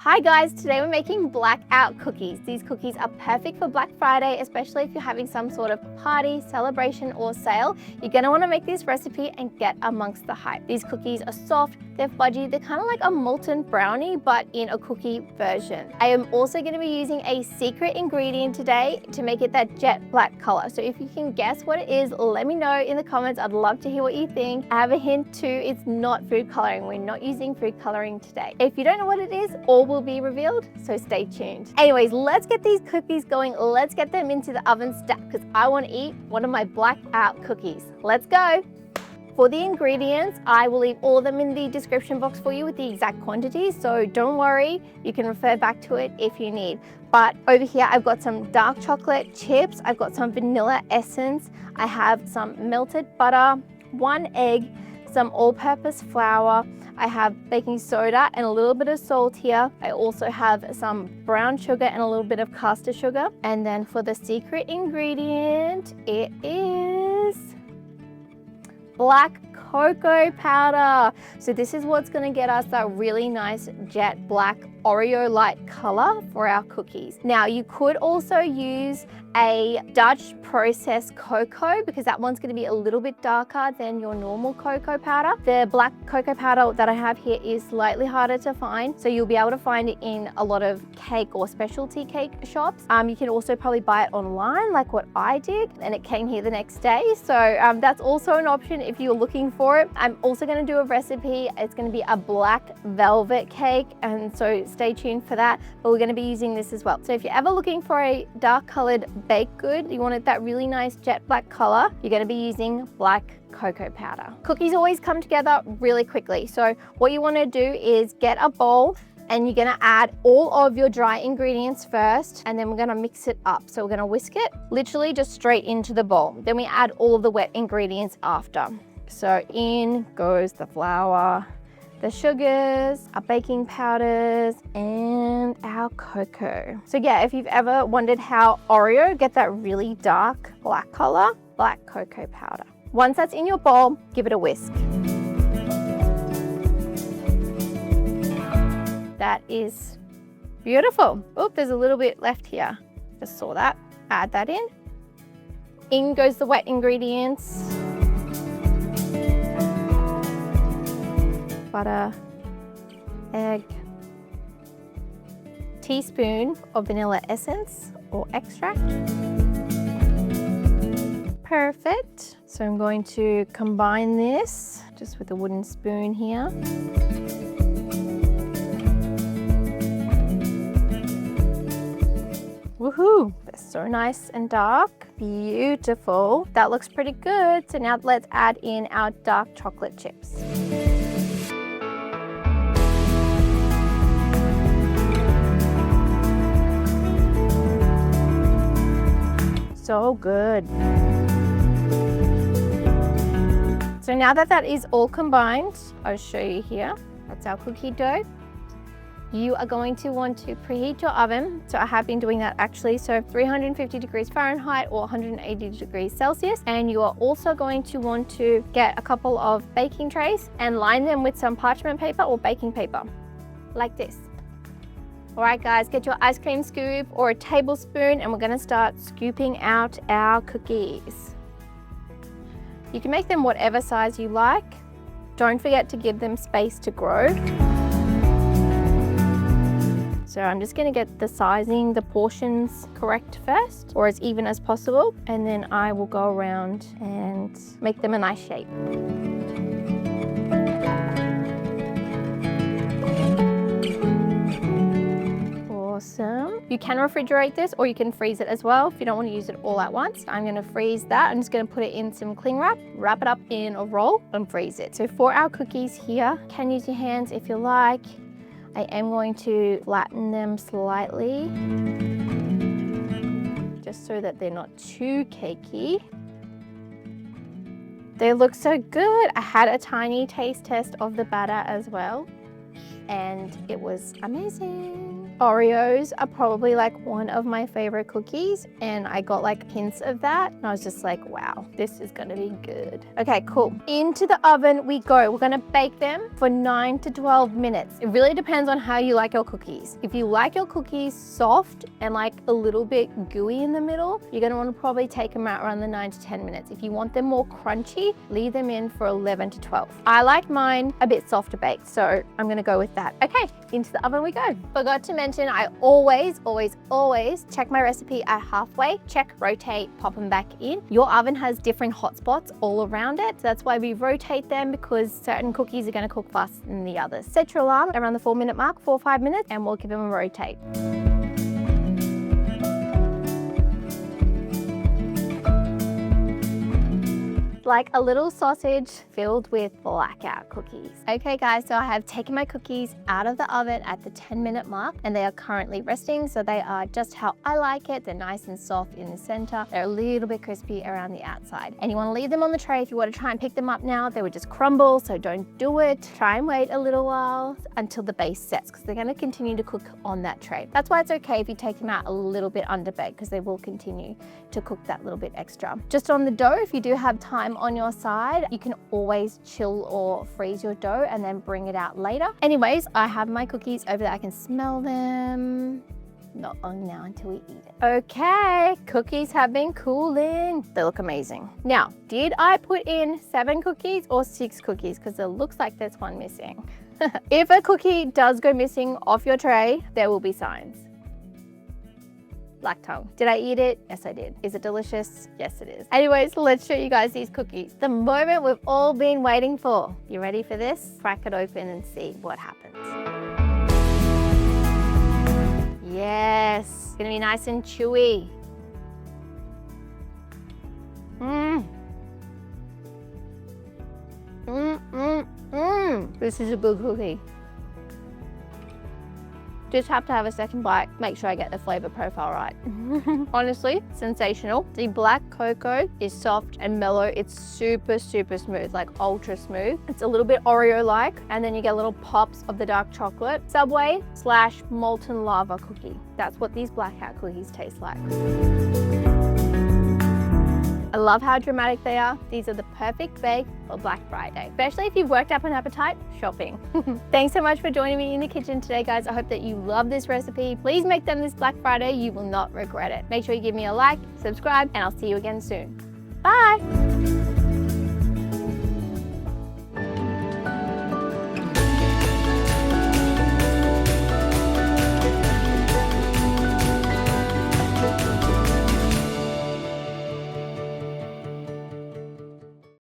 Hi guys, today we're making blackout cookies. These cookies are perfect for Black Friday, especially if you're having some sort of party, celebration or sale. You're gonna wanna make this recipe and get amongst the hype. These cookies are soft, they're fudgy, they're kind of like a molten brownie, but in a cookie version. I am also gonna be using a secret ingredient today to make it that jet black color. So if you can guess what it is, let me know in the comments. I'd love to hear what you think. I have a hint too, it's not food coloring. We're not using food coloring today. If you don't know what it is, all will be revealed, so stay tuned. Anyways, let's get these cookies going. Let's get them into the oven stack because I want to eat one of my blackout cookies. Let's go. For the ingredients, I will leave all of them in the description box for you with the exact quantities, so don't worry, you can refer back to it if you need. But over here, I've got some dark chocolate chips, I've got some vanilla essence, I have some melted butter, 1 egg, some all-purpose flour, I have baking soda and a little bit of salt here. I also have some brown sugar and a little bit of caster sugar. And then for the secret ingredient, it is black cocoa powder. So this is what's going to get us that really nice jet black Oreo-like color for our cookies. Now you could also use a Dutch processed cocoa because that one's going to be a little bit darker than your normal cocoa powder. The black cocoa powder that I have here is slightly harder to find, so you'll be able to find it in a lot of cake or specialty cake shops. You can also probably buy it online like what I did, and it came here the next day, so that's also an option if you're looking for it. I'm also going to do a recipe. It's going to be a black velvet cake, and so stay tuned for that, but we're going to be using this as well. So if you're ever looking for a dark colored baked good, you wanted that really nice jet black color, you're going to be using black cocoa powder. Cookies always come together really quickly, so what you want to do is get a bowl and you're going to add all of your dry ingredients first, and then we're going to mix it up. So we're going to whisk it literally just straight into the bowl. Then we add all of the wet ingredients after. So in goes the flour, the sugars, our baking powders, and our cocoa. So yeah, if you've ever wondered how Oreo get that really dark black color, black cocoa powder. Once that's in your bowl, give it a whisk. That is beautiful. Oh, there's a little bit left here. Just saw that. Add that in. In goes the wet ingredients. Butter, egg, teaspoon of vanilla essence or extract. Perfect. So I'm going to combine this just with a wooden spoon here. Woohoo! That's so nice and dark. Beautiful. That looks pretty good. So now let's add in our dark chocolate chips. So good. So now that that is all combined, I'll show you here. That's our cookie dough. You are going to want to preheat your oven. So I have been doing that actually. So 350 degrees Fahrenheit or 180 degrees Celsius. And you are also going to want to get a couple of baking trays and line them with some parchment paper or baking paper, like this. All right guys, get your ice cream scoop or a tablespoon and we're gonna start scooping out our cookies. You can make them whatever size you like. Don't forget to give them space to grow. So I'm just gonna get the sizing, the portions correct first, or as even as possible, and then I will go around and make them a nice shape. Awesome. You can refrigerate this or you can freeze it as well if you don't want to use it all at once. I'm going to freeze that. I'm just going to put it in some cling wrap it up in a roll and freeze it. So for our cookies here, you can use your hands if you like. I am going to flatten them slightly just so that they're not too cakey. They look so good. I had a tiny taste test of the batter as well and it was amazing. Oreos are probably like one of my favorite cookies, and I got like hints of that, and I was just like, wow, this is gonna be good. Okay, cool. Into the oven we go. We're gonna bake them for 9 to 12 minutes. It really depends on how you like your cookies. If you like your cookies soft and like a little bit gooey in the middle, you're gonna wanna probably take them out around the 9 to 10 minutes. If you want them more crunchy, leave them in for 11 to 12. I like mine a bit softer baked, so I'm gonna go with that. Okay, into the oven we go. Forgot to mention, I always check my recipe at halfway, check, rotate, pop them back in. Your oven has different hot spots all around it. So that's why we rotate them, because certain cookies are gonna cook faster than the others. Set your alarm around the 4-minute mark, 4 or 5 minutes, and we'll give them a rotate. Like a little sausage filled with blackout cookies. Okay guys, so I have taken my cookies out of the oven at the 10-minute mark, and they are currently resting, so they are just how I like it. They're nice and soft in the center. They're a little bit crispy around the outside. And you want to leave them on the tray. If you want to try and pick them up now, they would just crumble, so don't do it. Try and wait a little while until the base sets, because they're going to continue to cook on that tray. That's why it's okay if you take them out a little bit underbaked, because they will continue to cook that little bit extra. Just on the dough, if you do have time on your side, you can always chill or freeze your dough and then bring it out later. Anyways, I have my cookies over there. I can smell them. Not long now until we eat it. Okay, cookies have been cooling. They look amazing. Now, did I put in 7 cookies or 6 cookies? Because it looks like there's one missing. If a cookie does go missing off your tray, there will be signs. Black tongue. Did I eat it? Yes, I did. Is it delicious? Yes, it is. Anyways, let's show you guys these cookies. The moment we've all been waiting for. You ready for this? Crack it open and see what happens. Yes, it's gonna be nice and chewy. This is a good cookie. Just have to have a second bite, make sure I get the flavor profile right. Honestly, sensational. The black cocoa is soft and mellow. It's super smooth, like ultra smooth. It's a little bit Oreo-like, and then you get little pops of the dark chocolate. Subway / molten lava cookie. That's what these blackout cookies taste like. I love how dramatic they are. These are the perfect bake for Black Friday, especially if you've worked up an appetite shopping. Thanks so much for joining me in the kitchen today, guys. I hope that you love this recipe. Please make them this Black Friday. You will not regret it. Make sure you give me a like, subscribe, and I'll see you again soon. Bye.